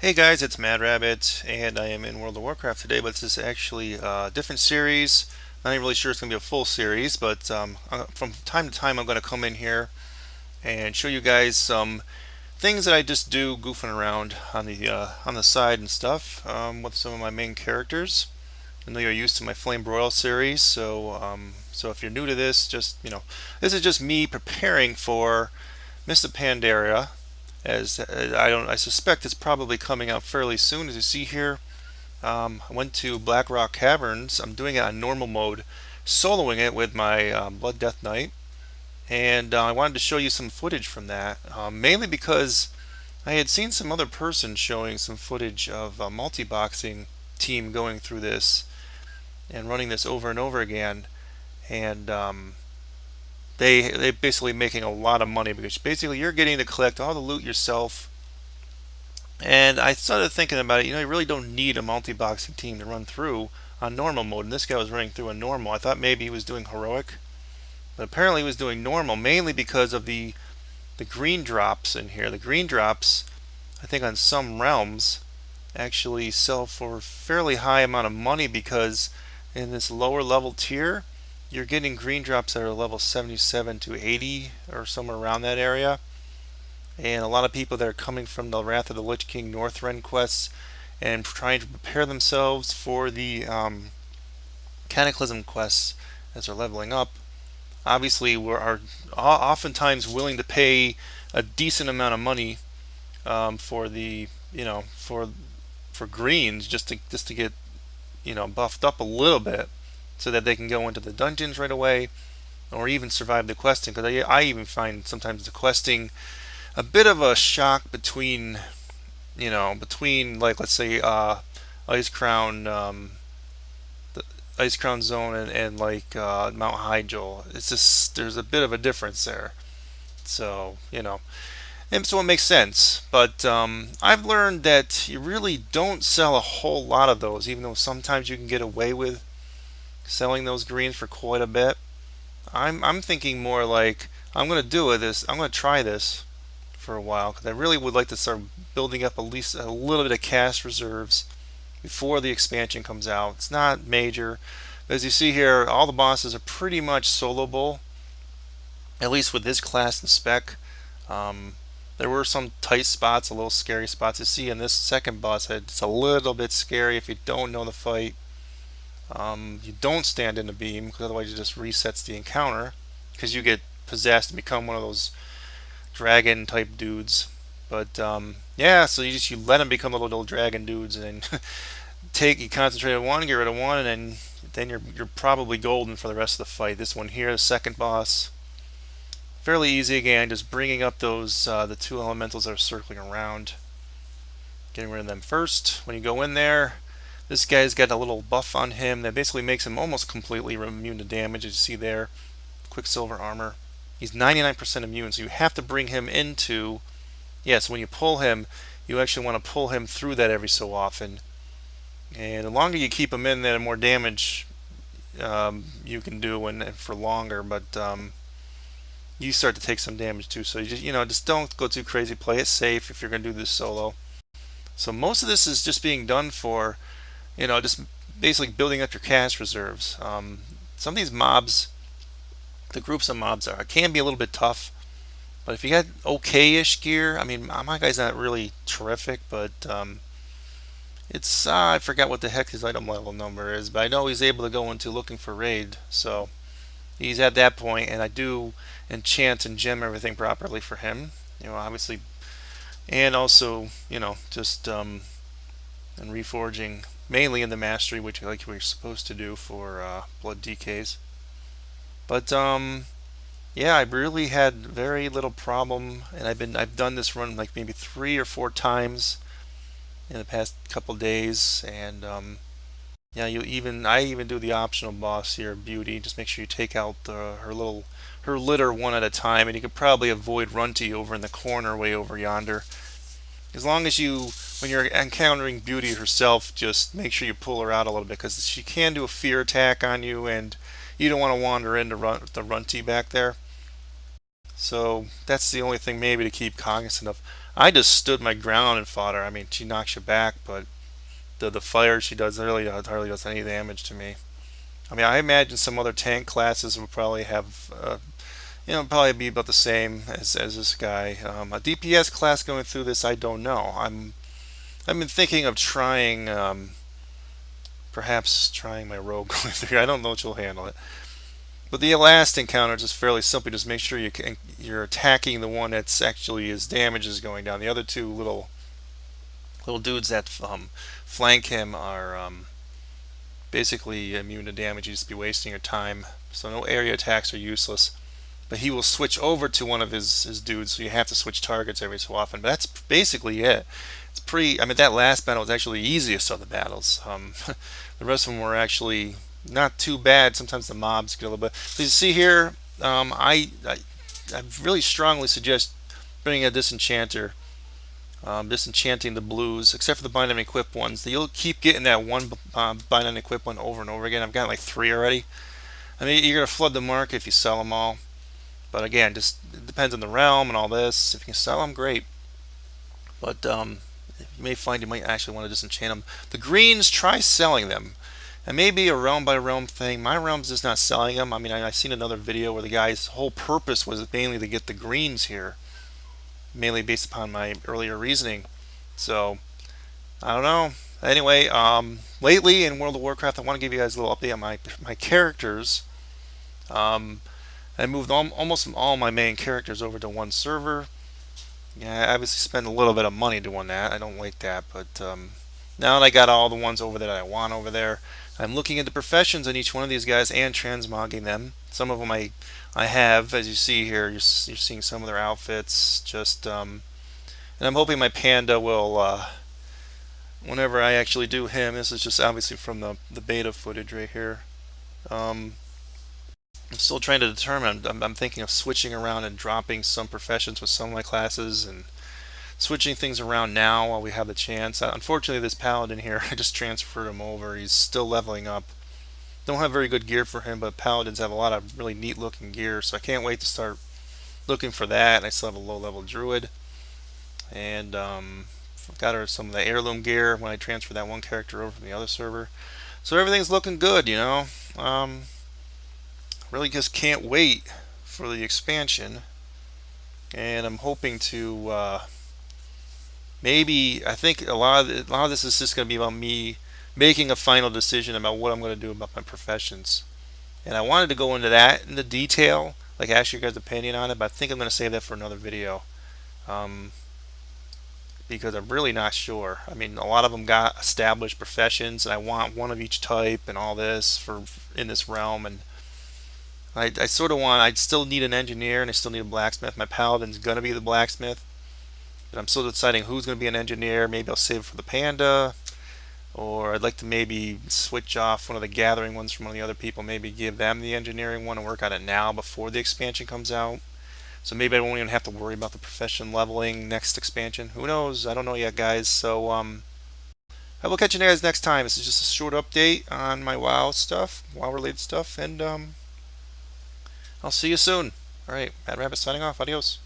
Hey guys, it's Mad Rabbit, and I am in World of Warcraft today, but this is actually a different series. Not even really sure it's going to be a full series, but from time to time I'm going to come in here and show you guys some things that I just do goofing around on the side and stuff with some of my main characters. I know you're used to my Flame Broil series, so if you're new to this, this is just me preparing for Mists of Pandaria, as I suspect it's probably coming out fairly soon. As you see here, I went to Blackrock Caverns. I'm doing it on normal mode, soloing it with my Blood Death Knight, and I wanted to show you some footage from that, mainly because I had seen some other person showing some footage of a multi-boxing team going through this and running this over and over again, and they basically making a lot of money because basically you're getting to collect all the loot yourself. And I started thinking about it. You really don't need a multi-boxing team to run through on normal mode. And this guy was running through on normal. I thought maybe he was doing heroic, but apparently he was doing normal, mainly because of the green drops in here. The green drops, I think, on some realms actually sell for a fairly high amount of money because in this lower level tier, you're getting green drops that are level 77 to 80 or somewhere around that area. And a lot of people that are coming from the Wrath of the Lich King Northrend quests and trying to prepare themselves for the Cataclysm quests as they're leveling up, obviously are oftentimes willing to pay a decent amount of money for the for greens just to get buffed up a little bit so that they can go into the dungeons right away or even survive the questing. Because I even find sometimes the questing a bit of a shock between between, like, let's say Ice Crown, the Ice Crown Zone, and like Mount Hyjal. It's just there's a bit of a difference there. So and so it makes sense. But I've learned that you really don't sell a whole lot of those, even though sometimes you can get away with selling those greens for quite a bit. I'm thinking more like I'm gonna do this. I'm gonna try this for a while because I really would like to start building up at least a little bit of cash reserves before the expansion comes out. It's not major, but as you see here, all the bosses are pretty much soloable, at least with this class and spec. Um, there were some tight spots, a little scary spots. You see in this second boss head, it's a little bit scary if you don't know the fight. You don't stand in the beam because otherwise it just resets the encounter because you get possessed and become one of those dragon type dudes. But yeah, so you let them become little dragon dudes, and then you concentrate on one, get rid of one, and then you're probably golden for the rest of the fight. This one here, the second boss, fairly easy again, just bringing up those the two elementals that are circling around, getting rid of them first. When you go in there, this guy's got a little buff on him that basically makes him almost completely immune to damage, as you see there. Quicksilver armor. He's 99% immune, so you have to bring him into... Yeah, so when you pull him, you actually want to pull him through that every so often. And the longer you keep him in there, the more damage you can do and for longer, but you start to take some damage too. So just don't go too crazy. Play it safe if you're going to do this solo. So most of this is just being done for, just basically building up your cash reserves. Some of these mobs, the groups of mobs can be a little bit tough, but if you got okay-ish gear, I mean, my guy's not really terrific, but it's I forgot what the heck his item level number is, but I know he's able to go into looking for raid, so he's at that point, and I do enchant and gem everything properly for him, obviously, and also, just and reforging mainly in the mastery, which like we're supposed to do for blood DKs. But yeah, I really had very little problem, and I've done this run like maybe 3 or 4 times in the past couple days, and yeah, I even do the optional boss here, Beauty. Just make sure you take out her litter one at a time, and you could probably avoid Runty over in the corner way over yonder. As long as when you're encountering Beauty herself, just make sure you pull her out a little bit because she can do a fear attack on you, and you don't want to wander into the Runty back there. So that's the only thing maybe to keep cognizant of. I just stood my ground and fought her. I mean, she knocks you back, but the fire she does hardly does any damage to me. I mean, I imagine some other tank classes would probably have, probably be about the same as this guy. A DPS class going through this, I don't know. I've been thinking of trying, perhaps trying my rogue going through. I don't know if she'll handle it. But the last encounter is just fairly simple. Just make sure you're attacking the one that's actually his damage is going down. The other two little dudes that flank him are basically immune to damage. You just be wasting your time. So no area attacks are useless. But he will switch over to one of his dudes, so you have to switch targets every so often. But that's basically it. It's pretty. I mean, that last battle was actually the easiest of the battles. The rest of them were actually not too bad. Sometimes the mobs get a little bit. So you see here, I really strongly suggest bringing a disenchanter, disenchanting the blues, except for the bind and equip ones. You'll keep getting that one bind and equip one over and over again. I've got like 3 already. I mean, you're gonna flood the market if you sell them all. But again, just it depends on the realm and all this. If you can sell them, great. But you may find you might actually want to disenchant them. The greens, try selling them. It may be a realm by realm thing. My realm's just not selling them. I mean, I seen another video where the guy's whole purpose was mainly to get the greens here, mainly based upon my earlier reasoning. So I don't know. Anyway, lately in World of Warcraft, I want to give you guys a little update on my characters. I moved almost all my main characters over to one server. Yeah, I obviously spend a little bit of money doing that. I don't like that, but now that I got all the ones over that I want over there, I'm looking into professions on each one of these guys and transmogging them. Some of them I have, as you see here. You're seeing some of their outfits. And I'm hoping my panda will, whenever I actually do him. This is just obviously from the beta footage right here. I'm still trying to determine. I'm thinking of switching around and dropping some professions with some of my classes and switching things around now while we have the chance. Unfortunately, this paladin here, I just transferred him over. He's still leveling up. Don't have very good gear for him, but paladins have a lot of really neat looking gear, so I can't wait to start looking for that. And I still have a low level druid. And got her some of the heirloom gear when I transferred that one character over from the other server. So everything's looking good, you know. Really just can't wait for the expansion, and I'm hoping to maybe I think a lot of this is just going to be about me making a final decision about what I'm going to do about my professions. And I wanted to go into that in the detail, like ask you guys' opinion on it, but I think I'm going to save that for another video, because I'm really not sure. I mean, a lot of them got established professions, and I want one of each type and all this for in this realm. And I sort of want, I still need an engineer and I still need a blacksmith. My paladin's going to be the blacksmith, but I'm still deciding who's going to be an engineer. Maybe I'll save it for the panda, or I'd like to maybe switch off one of the gathering ones from one of the other people, maybe give them the engineering one and work on it now before the expansion comes out. So maybe I won't even have to worry about the profession leveling next expansion. Who knows? I don't know yet, guys. So I will catch you guys next time. This is just a short update on my WoW stuff, WoW related stuff, and I'll see you soon. Alright, Mad Rabbit signing off. Adios.